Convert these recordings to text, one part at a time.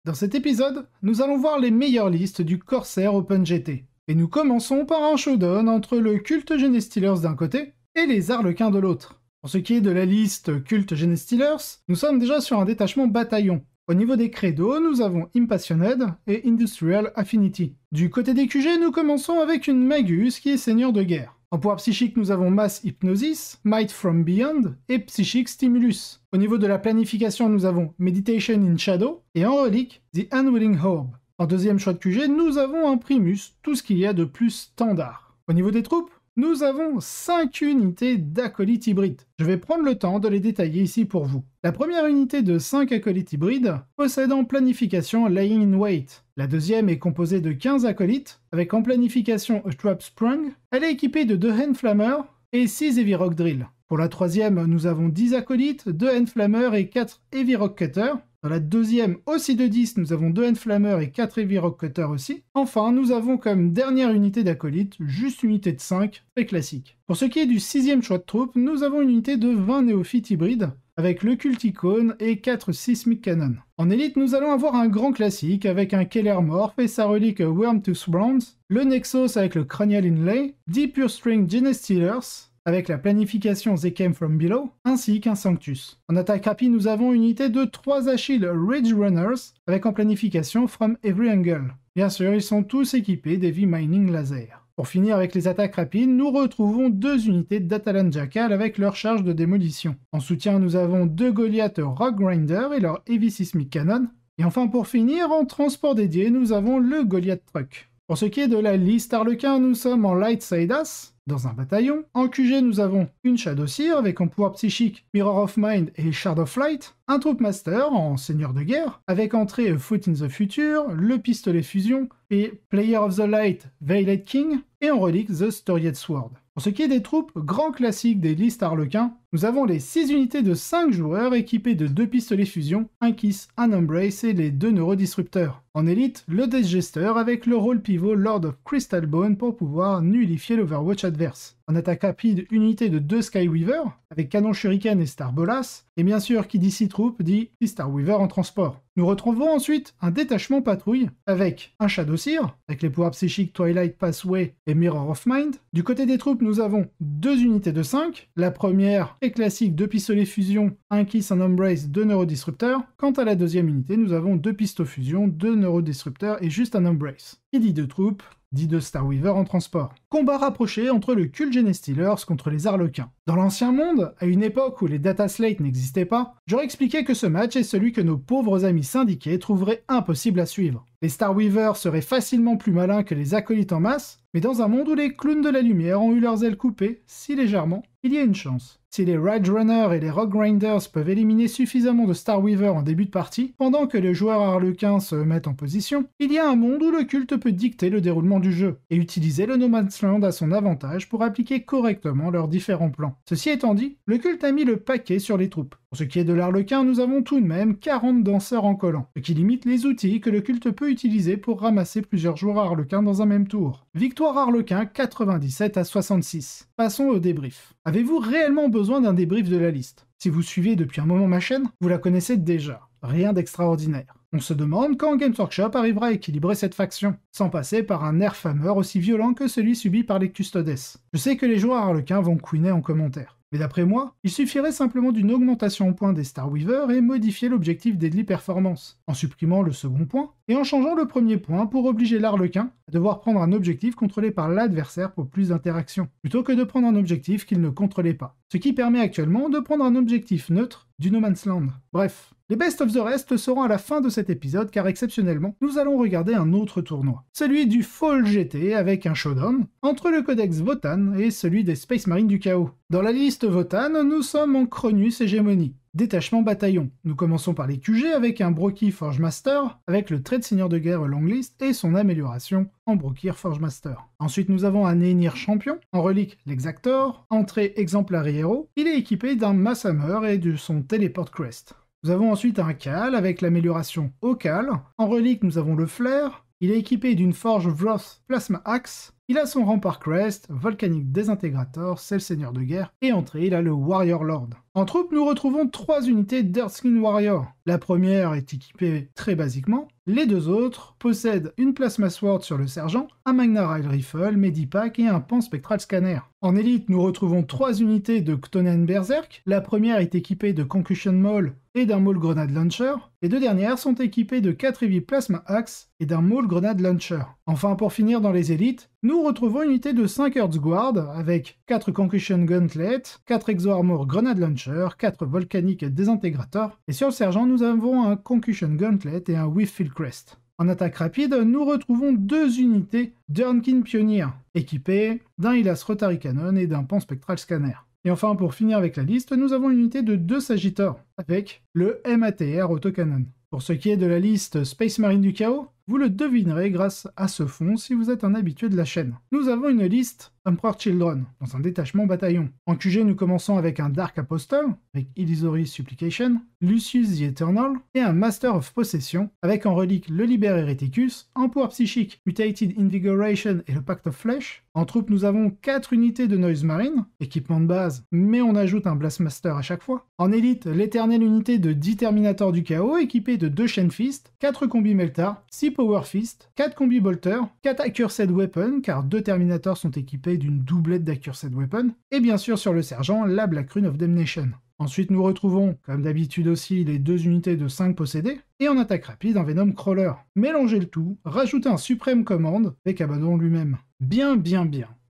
Dans cet épisode, nous allons voir les meilleures listes du Corsair OpenGT. Et nous commençons par un showdown entre le Cult Genestealers d'un côté et les Arlequins de l'autre. Pour ce qui est de la liste Cult Genestealers, nous sommes déjà sur un détachement bataillon. Au niveau des credos, nous avons Impassioned et Industrial Affinity. Du côté des QG, nous commençons avec une Magus qui est seigneur de guerre. En pouvoir psychique, nous avons Mass Hypnosis, Might from Beyond et Psychic Stimulus. Au niveau de la planification, nous avons Meditation in Shadow et en relique, The Unwilling Orb. En deuxième choix de QG, nous avons un Primus, tout ce qu'il y a de plus standard. Au niveau des troupes, nous avons 5 unités d'acolytes hybrides. Je vais prendre le temps de les détailler ici pour vous. La première unité de 5 acolytes hybrides possède en planification Laying in Wait. La deuxième est composée de 15 acolytes, avec en planification A Trap Sprung. Elle est équipée de 2 Handflammer et 6 Heavy Rock Drill. Pour la troisième, nous avons 10 acolytes, 2 Handflammer et 4 Heavy Rock Cutter. Dans la deuxième, aussi de 10, nous avons 2 Handflammer et 4 Heavy Rock Cutter aussi. Enfin, nous avons comme dernière unité d'acolyte, juste une unité de 5, très classique. Pour ce qui est du sixième choix de troupe, nous avons une unité de 20 néophytes hybrides, avec le Culticone et 4 Seismic Cannon. En élite, nous allons avoir un grand classique avec un Keller Morph et sa relique Wormtooth Bronze, le Nexus avec le Cranial Inlay, 10 Pure String Genestealers, avec la planification They Came From Below, ainsi qu'un Sanctus. En attaque rapide, nous avons une unité de 3 Achilles Ridge Runners, avec en planification From Every Angle. Bien sûr, ils sont tous équipés d'Heavy Mining Laser. Pour finir avec les attaques rapides, nous retrouvons 2 unités d'Atalan Jackal avec leur charge de démolition. En soutien, nous avons 2 Goliath Rock Grinder et leur Heavy Seismic Cannon. Et enfin, pour finir, en transport dédié, nous avons le Goliath Truck. Pour ce qui est de la liste Arlequin, nous sommes en Light Side Ass, dans un bataillon. En QG, nous avons une Shadow Seer avec en pouvoir psychique Mirror of Mind et Shard of Light, un Troop Master en Seigneur de Guerre, avec entrée Foot in the Future, le Pistolet Fusion et Player of the Light Veiled King, et en relique The Storied Sword. Pour ce qui est des troupes, grand classique des listes Arlequins, nous avons les 6 unités de 5 joueurs équipées de 2 pistolets fusion, un Kiss, un Embrace et les 2 neurodisrupteurs. En élite, le Death Jester avec le rôle pivot Lord of Crystal Bone pour pouvoir nullifier l'Overwatch adverse. En attaque rapide, unité de 2 Skyweaver, avec canon Shuriken et Star Bolas, et bien sûr qui dit 6 troupes dit 6 Starweaver en transport. Nous retrouvons ensuite un détachement patrouille avec un Shadow Seer, avec les pouvoirs psychiques Twilight Pathway et Mirror of Mind. Du côté des troupes, nous avons 2 unités de 5. La première est classique, 2 pistolets fusion, un Kiss, un Embrace, 2 neurodisrupteurs. Quant à la deuxième unité, nous avons 2 pistons fusion, 2 neurodisrupteurs et juste un Embrace. Qui dit 2 troupes dit 2 Starweaver en transport. Combat rapproché entre le Cult Genestealers contre les Arlequins. Dans l'ancien monde, à une époque où les data slates n'existaient pas, j'aurais expliqué que ce match est celui que nos pauvres amis syndiqués trouveraient impossible à suivre. Les Starweavers seraient facilement plus malins que les acolytes en masse, mais dans un monde où les clowns de la lumière ont eu leurs ailes coupées, si légèrement, il y a une chance. Si les Ridge Runners et les Rock Grinders peuvent éliminer suffisamment de Starweaver en début de partie, pendant que les joueurs Arlequins se mettent en position, il y a un monde où le culte peut dicter le déroulement du jeu, et utiliser le No Man's Land à son avantage pour appliquer correctement leurs différents plans. Ceci étant dit, le culte a mis le paquet sur les troupes. Pour ce qui est de l'Arlequin, nous avons tout de même 40 danseurs en collant, ce qui limite les outils que le culte peut utiliser pour ramasser plusieurs joueurs Arlequins dans un même tour. Victoire Arlequin 97 à 66. Passons au débrief. Avez-vous réellement besoin d'un débrief de la liste? Si vous suivez depuis un moment ma chaîne, vous la connaissez déjà. Rien d'extraordinaire. On se demande quand Games Workshop arrivera à équilibrer cette faction, sans passer par un nerf hammer aussi violent que celui subi par les Custodes. Je sais que les joueurs Arlequins vont couiner en commentaire. Mais d'après moi, il suffirait simplement d'une augmentation en points des Starweaver et modifier l'objectif Deadly Performance, en supprimant le second point, et en changeant le premier point pour obliger l'Arlequin à devoir prendre un objectif contrôlé par l'adversaire pour plus d'interaction, plutôt que de prendre un objectif qu'il ne contrôlait pas. Ce qui permet actuellement de prendre un objectif neutre du No Man's Land. Bref, les Best of the Rest seront à la fin de cet épisode car exceptionnellement, nous allons regarder un autre tournoi. Celui du Fall GT avec un showdown entre le Codex Votann et celui des Space Marines du Chaos. Dans la liste Votann, nous sommes en Cronus Hégémonie. Détachement bataillon. Nous commençons par les QG avec un Brokir Forge Master, avec le trait de seigneur de guerre Longlist et son amélioration en Brokir Forge Master. Ensuite nous avons un Einhir champion, en relique l'Exactor, entrée Exemplary Hero. Il est équipé d'un Mass Hammer et de son Teleport Crest. Nous avons ensuite un Cal avec l'amélioration au Cal. En relique nous avons le Flair. Il est équipé d'une Forge Wrath Plasma Axe, Il a son Rampart Crest, Volcanic Disintegrator, c'est le seigneur de guerre, et entrée, il a le Warrior Lord. En troupe, nous retrouvons 3 unités d'Earthskin Warrior. La première est équipée très basiquement, les 2 autres possèdent une Plasma Sword sur le sergent, un Magna Rail Rifle, Medipack et un Pan Spectral Scanner. En élite, nous retrouvons 3 unités de Ktonen Berserk. La première est équipée de Concussion Maul et d'un Maul Grenade Launcher. Les 2 dernières sont équipées de 4 Heavy Plasma Axe et d'un Maul Grenade Launcher. Enfin, pour finir dans les élites, nous retrouvons une unité de 5 Earthguard avec 4 Concussion Gauntlet, 4 Exo Armor Grenade Launcher, 4 Volcanic Disintegrator, et sur le sergent, nous avons un Concussion Gauntlet et un Whifffield Crest. En attaque rapide, nous retrouvons 2 unités d'Urnkin Pioneer, équipées d'un Hylas Rotary Cannon et d'un Pan Spectral Scanner. Et enfin, pour finir avec la liste, nous avons une unité de 2 Sagittors, avec le MATR Autocannon. Pour ce qui est de la liste Space Marine du Chaos, vous le devinerez grâce à ce fond si vous êtes un habitué de la chaîne. Nous avons une liste Emperor Children, dans un détachement bataillon. En QG, nous commençons avec un Dark Apostle, avec Illusory Supplication, Lucius the Eternal, et un Master of Possession, avec en relique le Liber Hereticus, en pouvoir psychique, Mutated Invigoration et le Pact of Flesh. En troupe, nous avons 4 unités de Noise Marine, équipement de base, mais on ajoute un Blastmaster à chaque fois. En élite, l'éternelle unité de 10 Terminators du Chaos, équipée de 2 Chain Fist, 4 Combi Melta, 6 Power Fist, 4 Combi Bolter, 4 Accursed Weapon, car 2 Terminators sont équipés d'une doublette d'Accursed Weapon, et bien sûr sur le sergent, la Black Rune of Damnation. Ensuite, nous retrouvons, comme d'habitude aussi, les 2 unités de 5 possédées, et en attaque rapide, un Venom Crawler. Mélangez le tout, rajoutez un Supreme Command, avec Abaddon lui-même. Bien.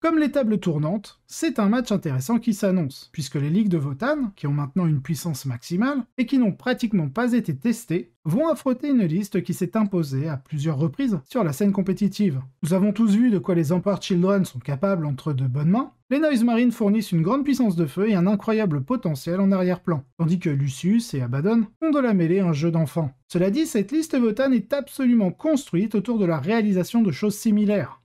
Comme les tables tournantes, c'est un match intéressant qui s'annonce, puisque les ligues de Votann, qui ont maintenant une puissance maximale, et qui n'ont pratiquement pas été testées, vont affronter une liste qui s'est imposée à plusieurs reprises sur la scène compétitive. Nous avons tous vu de quoi les Emperor Children sont capables entre de bonnes mains. Les Noise Marines fournissent une grande puissance de feu et un incroyable potentiel en arrière-plan, tandis que Lucius et Abaddon font de la mêlée un jeu d'enfant. Cela dit, cette liste Votann est absolument construite autour de la réalisation de choses similaires.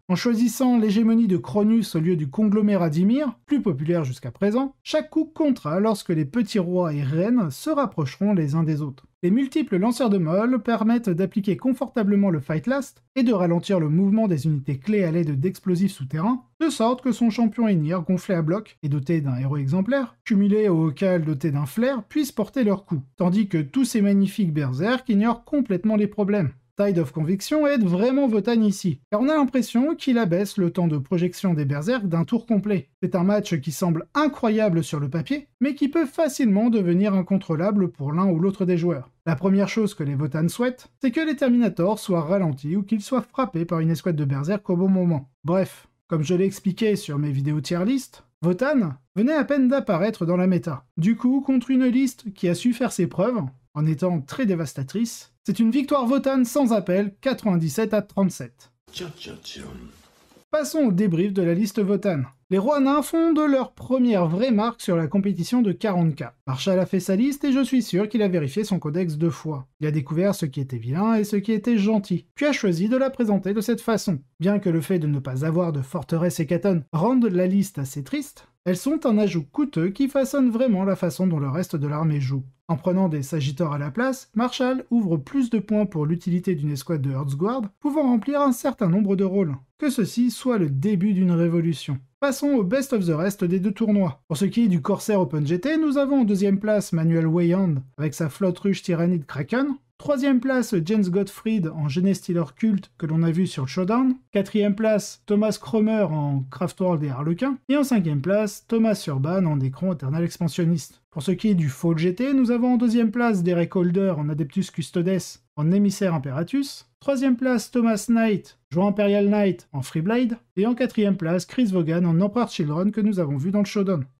En choisissant l'hégémonie de Cronus au lieu du conglomérat d'Ymir, plus populaire jusqu'à présent, chaque coup comptera lorsque les petits rois et reines se rapprocheront les uns des autres. Les multiples lanceurs de Maul permettent d'appliquer confortablement le Fight Last et de ralentir le mouvement des unités clés à l'aide d'explosifs souterrains, de sorte que son champion Einhir, gonflé à bloc et doté d'un héros exemplaire, cumulé au Hawkal doté d'un flair, puisse porter leur coup, tandis que tous ces magnifiques berserk ignorent complètement les problèmes. Tide of Conviction aide vraiment Votann ici, car on a l'impression qu'il abaisse le temps de projection des berserk d'un tour complet. C'est un match qui semble incroyable sur le papier, mais qui peut facilement devenir incontrôlable pour l'un ou l'autre des joueurs. La première chose que les Votann souhaitent, c'est que les Terminators soient ralentis ou qu'ils soient frappés par une escouade de berserk au bon moment. Bref, comme je l'ai expliqué sur mes vidéos tier list, Votann venait à peine d'apparaître dans la méta. Du coup, contre une liste qui a su faire ses preuves, en étant très dévastatrice, c'est une victoire Votann sans appel, 97-37. Passons au débrief de la liste Votann. Les rois nains font de leur première vraie marque sur la compétition de 40K. Marshall a fait sa liste et je suis sûr qu'il a vérifié son codex 2 fois. Il a découvert ce qui était vilain et ce qui était gentil, puis a choisi de la présenter de cette façon. Bien que le fait de ne pas avoir de forteresse hécatombe rende la liste assez triste, elles sont un ajout coûteux qui façonne vraiment la façon dont le reste de l'armée joue. En prenant des Sagittors à la place, Marshall ouvre plus de points pour l'utilité d'une escouade de Earthguard, pouvant remplir un certain nombre de rôles. Que ceci soit le début d'une révolution. Passons au best of the rest des 2 tournois. Pour ce qui est du Corsair Open GT, nous avons en 2e place Manuel Weyand avec sa flotte ruche Tyrannide Kraken. 3e place, Jens Gottfried en Genestealer Cult que l'on a vu sur le Showdown. 4e place, Thomas Cromer en Craftworld et Harlequin. Et en 5e place, Thomas Urban en Necron Eternal Expansionniste. Pour ce qui est du Fall GT, nous avons en 2e place Derek Holder en Adeptus Custodes en Émissaire Imperatus. 3e place, Thomas Knight, joueur Imperial Knight en Freeblade. Et en 4e place, Chris Vaughan en Emperor Children que nous avons vu dans le Showdown.